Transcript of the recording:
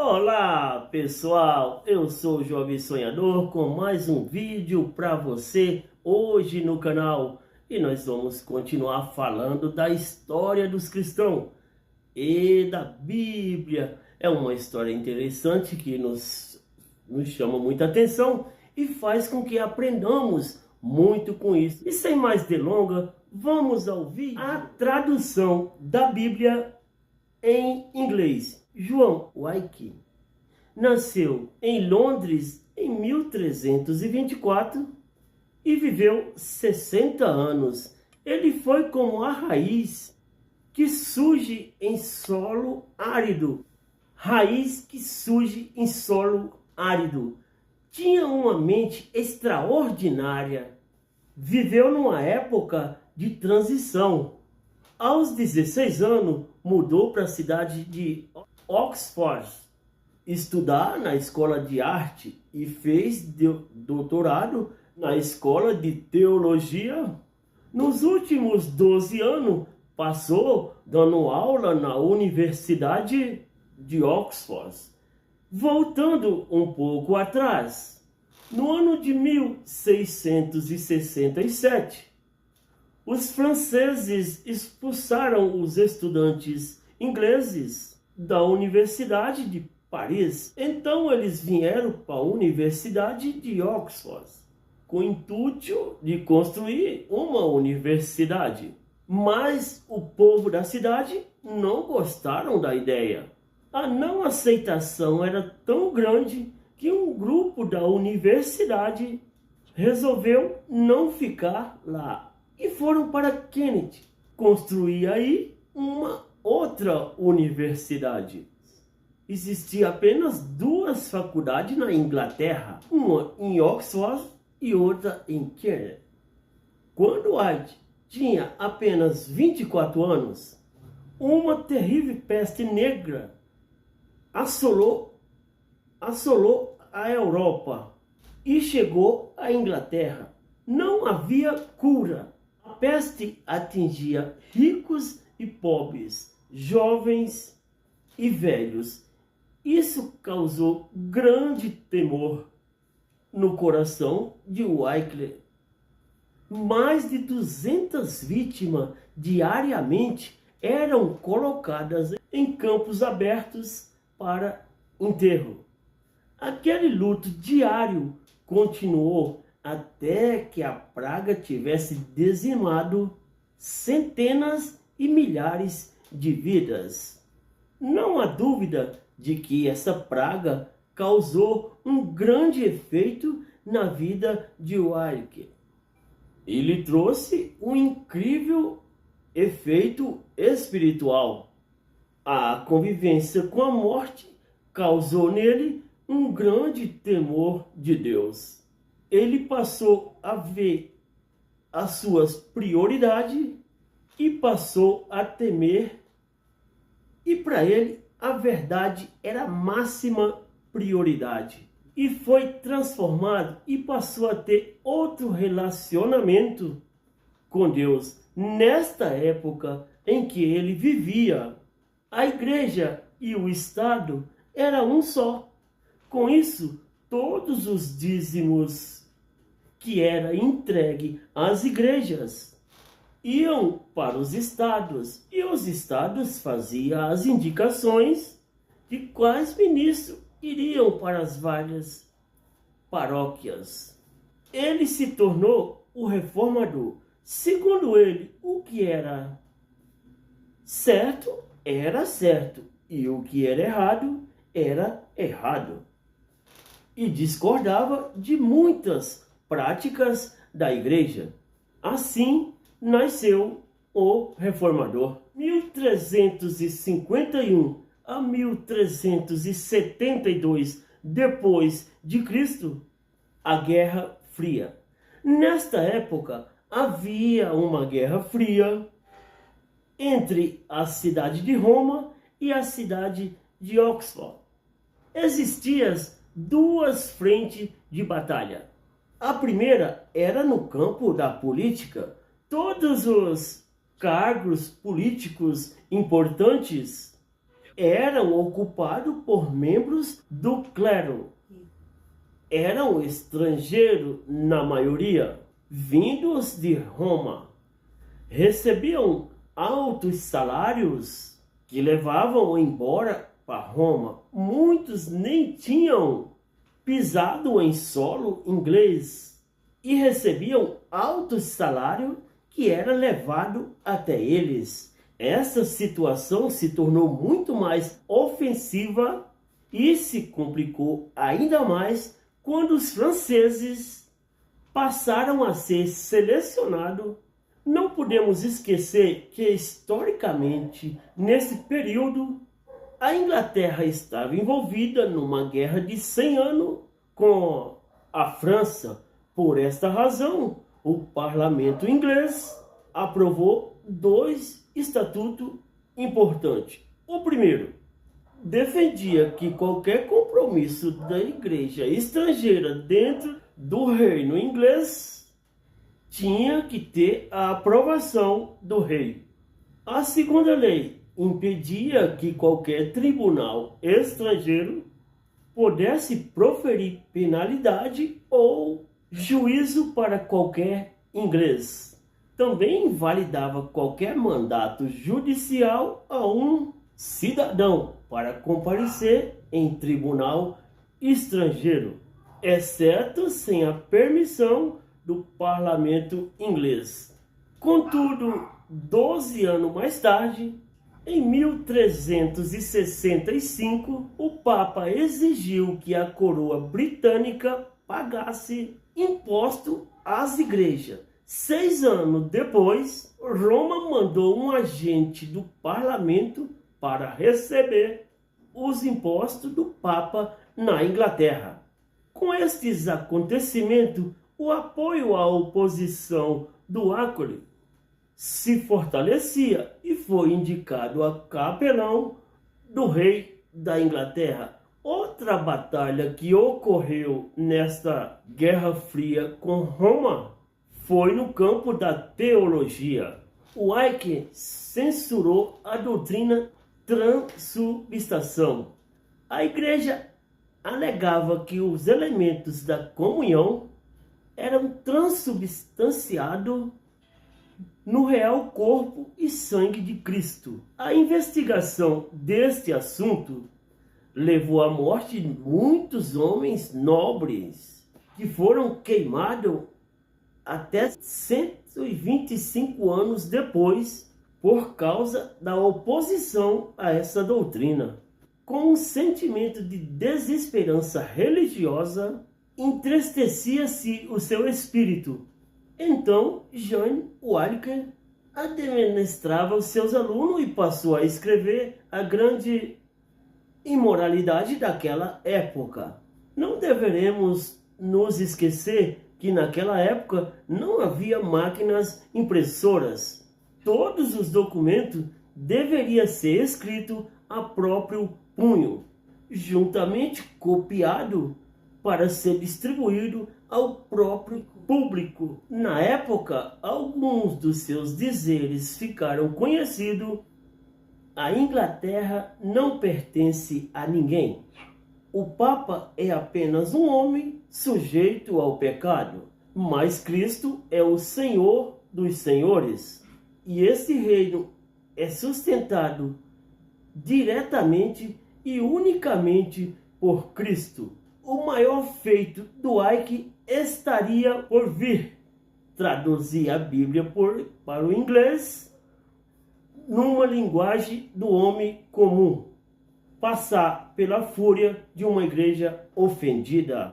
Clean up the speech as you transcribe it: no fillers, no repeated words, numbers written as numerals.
Olá pessoal, eu sou o Jovem Sonhador com mais um vídeo para você hoje no canal e nós vamos continuar falando da história dos cristãos e da Bíblia. É uma história interessante que nos chama muita atenção e faz com que aprendamos muito com isso. E sem mais delongas, vamos ao vídeo. A tradução da Bíblia em inglês. João Wycliffe nasceu em Londres em 1324 e viveu 60 anos. Ele foi como a raiz que surge em solo árido. Raiz que surge em solo árido. Tinha uma mente extraordinária. Viveu numa época de transição. Aos 16 anos, mudou para a cidade de Oxford, estudar na escola de arte e fez doutorado na escola de teologia. Nos últimos 12 anos, passou dando aula na Universidade de Oxford. Voltando um pouco atrás, no ano de 1667, os franceses expulsaram os estudantes ingleses da Universidade de Paris. Então eles vieram para a Universidade de Oxford com o intuito de construir uma universidade. Mas o povo da cidade não gostaram da ideia. A não aceitação era tão grande que um grupo da universidade resolveu não ficar lá. E foram para Kent construir aí uma outra universidade. Existia apenas duas faculdades na Inglaterra, uma em Oxford e outra em Kent. Quando White tinha apenas 24 anos, uma terrível peste negra assolou a Europa e chegou à Inglaterra. Não havia cura. A peste atingia ricos e pobres, jovens e velhos. Isso causou grande temor no coração de Wycliffe. Mais de 200 vítimas diariamente eram colocadas em campos abertos para enterro. Aquele luto diário continuou até que a praga tivesse dizimado centenas e milhares de vidas. Não há dúvida de que essa praga causou um grande efeito na vida de Wycliffe. Ele trouxe um incrível efeito espiritual. A convivência com a morte causou nele um grande temor de Deus. Ele passou a ver as suas prioridades e passou a temer. E para ele, a verdade era a máxima prioridade. E foi transformado e passou a ter outro relacionamento com Deus. Nesta época em que ele vivia, a igreja e o Estado era um só. Com isso, todos os dízimos que era entregue às igrejas iam para os estados, e os estados faziam as indicações de quais ministros iriam para as várias paróquias. Ele se tornou o reformador. Segundo ele, o que era certo, e o que era errado. E discordava de muitas práticas da igreja. Assim nasceu o reformador. 1351 a 1372 depois de Cristo, a Guerra Fria. Nesta época havia uma guerra fria entre a cidade de Roma e a cidade de Oxford. Existiam duas frentes de batalha. A primeira era no campo da política. Todos os cargos políticos importantes eram ocupados por membros do clero. Eram estrangeiros na maioria, vindos de Roma. Recebiam altos salários que levavam embora para Roma. Muitos nem tinham pisado em solo inglês e recebiam altos salários que era levado até eles. Essa situação se tornou muito mais ofensiva e se complicou ainda mais quando os franceses passaram a ser selecionados. Não podemos esquecer que, historicamente, nesse período, a Inglaterra estava envolvida numa guerra de 100 anos com a França. Por esta razão, o parlamento inglês aprovou 2 estatutos importantes. O primeiro defendia que qualquer compromisso da igreja estrangeira dentro do reino inglês tinha que ter a aprovação do rei. A segunda lei impedia que qualquer tribunal estrangeiro pudesse proferir penalidade ou juízo para qualquer inglês. Também invalidava qualquer mandato judicial a um cidadão para comparecer em tribunal estrangeiro, exceto sem a permissão do parlamento inglês. Contudo, 12 anos mais tarde, em 1365, o Papa exigiu que a coroa britânica pagasse imposto às igrejas. 6 anos depois, Roma mandou um agente do parlamento para receber os impostos do Papa na Inglaterra. Com estes acontecimentos, o apoio à oposição do Acre se fortalecia e foi indicado a capelão do rei da Inglaterra. Outra batalha que ocorreu nesta Guerra Fria com Roma foi no campo da teologia. O Ike censurou a doutrina transubstanciação. A igreja alegava que os elementos da comunhão eram transubstanciados no real corpo e sangue de Cristo. A investigação deste assunto levou à morte de muitos homens nobres que foram queimados até 125 anos depois por causa da oposição a essa doutrina. Com um sentimento de desesperança religiosa, entristecia-se o seu espírito. Então, John Walker administrava os seus alunos e passou a escrever a grande imoralidade daquela época. Não deveremos nos esquecer que naquela época não havia máquinas impressoras. Todos os documentos deveriam ser escritos a próprio punho, juntamente copiado para ser distribuído ao próprio público. Na época, alguns dos seus dizeres ficaram conhecidos. A Inglaterra não pertence a ninguém. O Papa é apenas um homem sujeito ao pecado, mas Cristo é o Senhor dos senhores. E esse reino é sustentado diretamente e unicamente por Cristo. O maior feito do Ike estaria por vir: traduzir a Bíblia para o inglês numa linguagem do homem comum, passar pela fúria de uma igreja ofendida.